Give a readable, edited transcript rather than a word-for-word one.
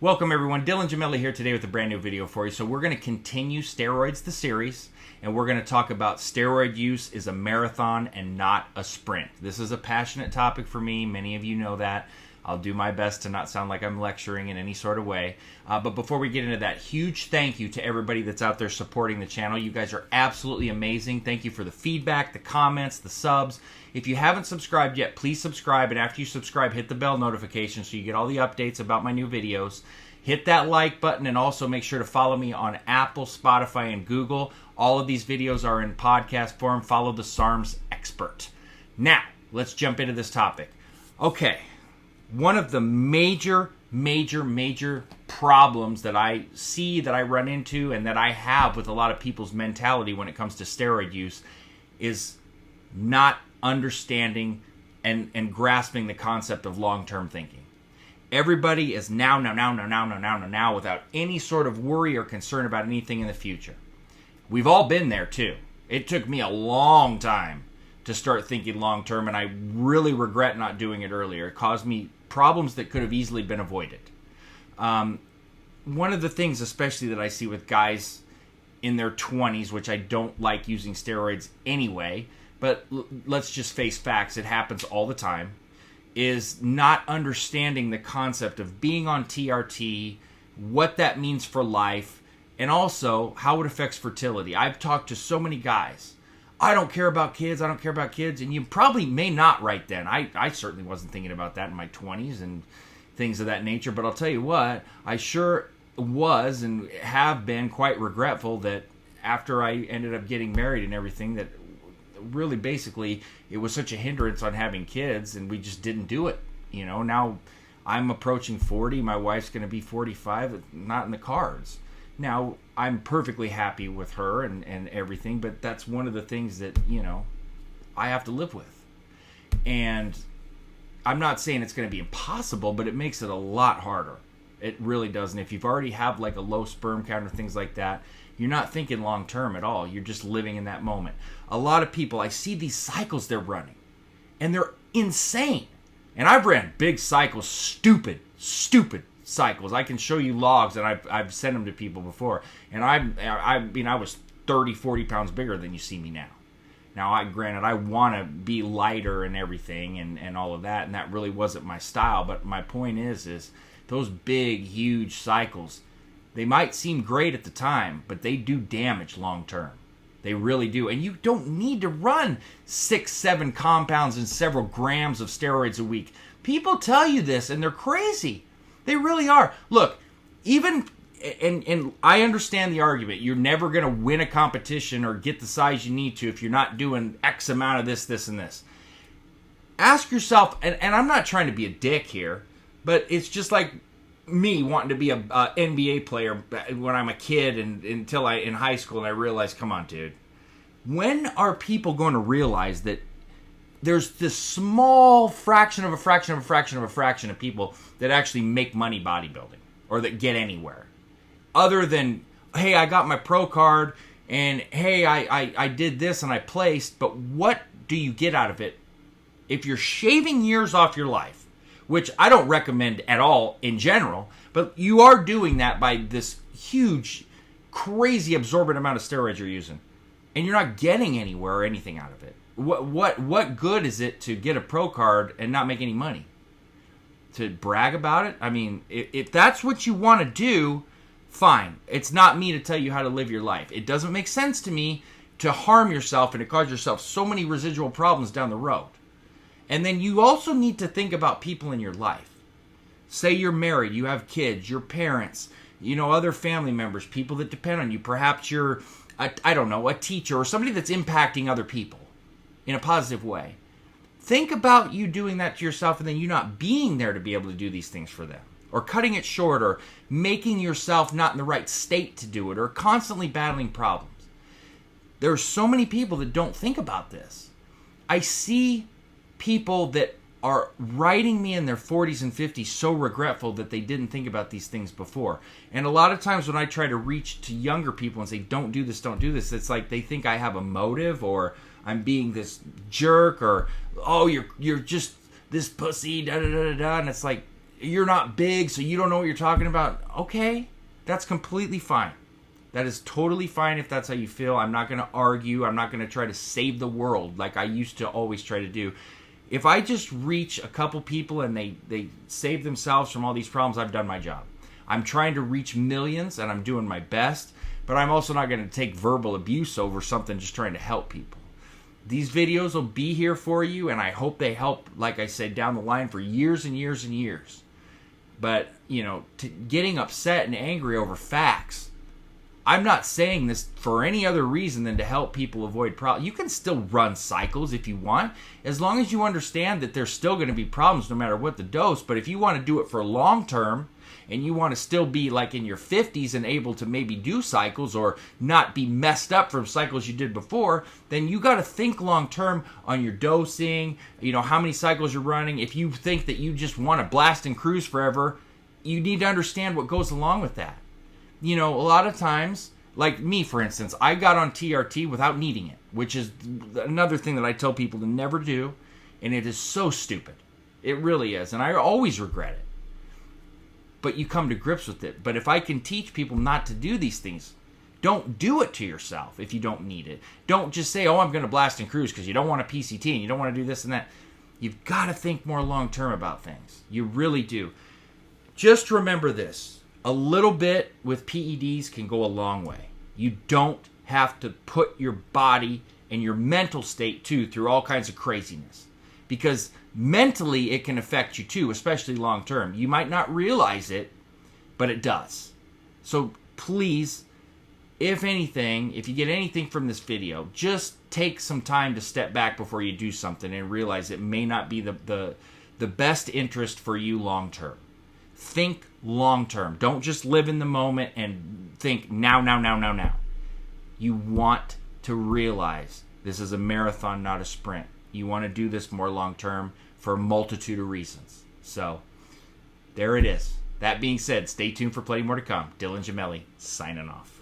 Welcome everyone, Dylan Gemelli here today with a brand new video for you. So we're going to continue Steroids the Series, and we're going to talk about steroid use is a marathon and not a sprint. This is a passionate topic for me. Many of you know that. I'll do my best to not sound like I'm lecturing in any sort of way. But before we get into that, huge thank you to everybody that's out there supporting the channel. You guys are absolutely amazing. Thank you for the feedback, the comments, the subs. If you haven't subscribed yet, please subscribe. And after you subscribe, hit the bell notification so you get all the updates about my new videos. Hit that like button and also make sure to follow me on Apple, Spotify, and Google. All of these videos are in podcast form. Follow the SARMS expert. Now, let's jump into this topic. Okay. One of the major problems that I see, that I run into, and that I have with a lot of people's mentality when it comes to steroid use is not understanding and grasping the concept of long-term thinking. Everybody is now without any sort of worry or concern about anything in the future. We've all been there too. It took me a long time to start thinking long-term, and I really regret not doing it earlier. It caused me problems that could have easily been avoided. One of the things especially that I see with guys in their 20s, which I don't like using steroids anyway, but let's just face facts, it happens all the time, is not understanding the concept of being on TRT, what that means for life, and also how it affects fertility. I've talked to so many guys. I don't care about kids, and you probably may not right then. I certainly wasn't thinking about that in my 20s and things of that nature, but I'll tell you what, I sure was and have been quite regretful that after I ended up getting married and everything, that really basically it was such a hindrance on having kids, and we just didn't do it. You know, now I'm approaching 40, my wife's going to be 45, not in the cards. Now, I'm perfectly happy with her and everything, but that's one of the things that, you know, I have to live with. And I'm not saying it's going to be impossible, but it makes it a lot harder. It really does. And if you've already have like a low sperm count or things like that, you're not thinking long term at all. You're just living in that moment. A lot of people, I see these cycles they're running, and they're insane. And I've ran big cycles, stupid cycles. I can show you logs, and I've sent them to people before. And I mean, I was 30, 40 pounds bigger than you see me now. Now, granted, I want to be lighter and everything and all of that, and that really wasn't my style. But my point is those big, huge cycles, they might seem great at the time, but they do damage long term. They really do. And you don't need to run 6, 7 compounds and several grams of steroids a week. People tell you this, and they're crazy. They really are. Look, even, and I understand the argument. You're never going to win a competition or get the size you need to if you're not doing X amount of this, and this. Ask yourself, and I'm not trying to be a dick here, but it's just like me wanting to be a NBA player when I'm a kid and until in high school, and I realized, come on, dude. When are people going to realize that there's this small fraction of people that actually make money bodybuilding or that get anywhere? Other than, hey, I got my pro card, and hey, I did this and I placed, but what do you get out of it? If you're shaving years off your life, which I don't recommend at all in general, but you are doing that by this huge, crazy absorbent amount of steroids you're using, and you're not getting anywhere or anything out of it. What good is it to get a pro card and not make any money? To brag about it? I mean, if that's what you want to do, fine. It's not me to tell you how to live your life. It doesn't make sense to me to harm yourself and to cause yourself so many residual problems down the road. And then you also need to think about people in your life. Say you're married, you have kids, your parents, you know, other family members, people that depend on you. Perhaps you're, a teacher or somebody that's impacting other people in a positive way. Think about you doing that to yourself and then you not being there to be able to do these things for them. Or cutting it short, or making yourself not in the right state to do it, or constantly battling problems. There are so many people that don't think about this. I see people that are writing me in their 40s and 50s so regretful that they didn't think about these things before. And a lot of times when I try to reach to younger people and say, don't do this, it's like they think I have a motive, or I'm being this jerk, or, oh, you're just this pussy, and it's like, you're not big, so you don't know what you're talking about. Okay, that's completely fine. That is totally fine if that's how you feel. I'm not going to argue. I'm not going to try to save the world like I used to always try to do. If I just reach a couple people and they save themselves from all these problems, I've done my job. I'm trying to reach millions, and I'm doing my best, but I'm also not going to take verbal abuse over something just trying to help people. These videos will be here for you, and I hope they help, like I said, down the line for years and years and years. But, getting upset and angry over facts, I'm not saying this for any other reason than to help people avoid problems. You can still run cycles if you want, as long as you understand that there's still going to be problems no matter what the dose. But if you want to do it for long term, and you want to still be like in your 50s and able to maybe do cycles or not be messed up from cycles you did before, then you got to think long term on your dosing, how many cycles you're running. If you think that you just want to blast and cruise forever, you need to understand what goes along with that. A lot of times, like me, for instance, I got on TRT without needing it, which is another thing that I tell people to never do, and it is so stupid. It really is, and I always regret it. But you come to grips with it. But if I can teach people not to do these things, don't do it to yourself if you don't need it. Don't just say, I'm going to blast and cruise because you don't want a PCT and you don't want to do this and that. You've got to think more long-term about things. You really do. Just remember this. A little bit with PEDs can go a long way. You don't have to put your body and your mental state, too, through all kinds of craziness. Because mentally, it can affect you, too, especially long-term. You might not realize it, but it does. So please, if anything, if you get anything from this video, just take some time to step back before you do something and realize it may not be the best interest for you long-term. Think long-term. Don't just live in the moment and think now. You want to realize this is a marathon, not a sprint. You want to do this more long-term for a multitude of reasons. So, there it is. That being said, stay tuned for plenty more to come. Dylan Gemelli, signing off.